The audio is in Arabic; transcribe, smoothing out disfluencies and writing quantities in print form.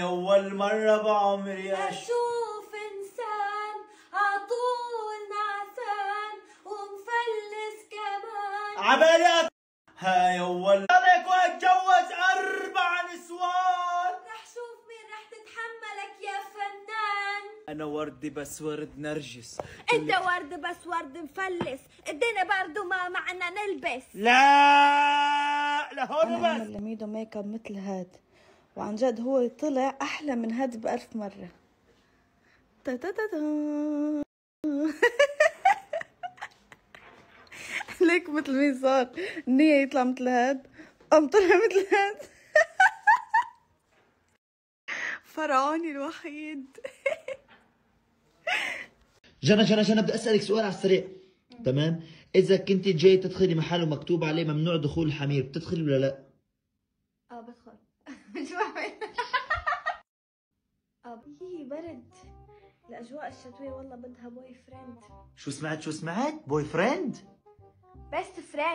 أول مرة بعمري أشوف إنسان عطول نعسان ومفلس كمان عبالك. هاي أول مرة وأتجوز 4 نسوان. رح شوف مين رح تتحملك يا فنان. أنا وردي بس ورد نرجس. أنت ورد بس ورد مفلس. الدنيا برضو ما معنا نلبس. لا لهون أنا بس. عمل لميدو ميك اب مثل هاد، وعن جد هو طلع أحلى من هاد ب1000 مرة. تا تا تا تا. ليك مثل مين صار؟ النية يطلع مثل هاد، قام طلع مثل هاد. فرعوني الوحيد. جنى بدي اسالك سؤال على السريع. تمام، اذا كنت جاي تدخلي محل ومكتوب عليه ممنوع دخول الحمير، بتدخلي ولا لا؟ بدخل. شو بعمل؟ يي برد. الأجواء الشتوية والله بدها بوي فريند. شو سمعت بوي فريند؟ بيست فريند.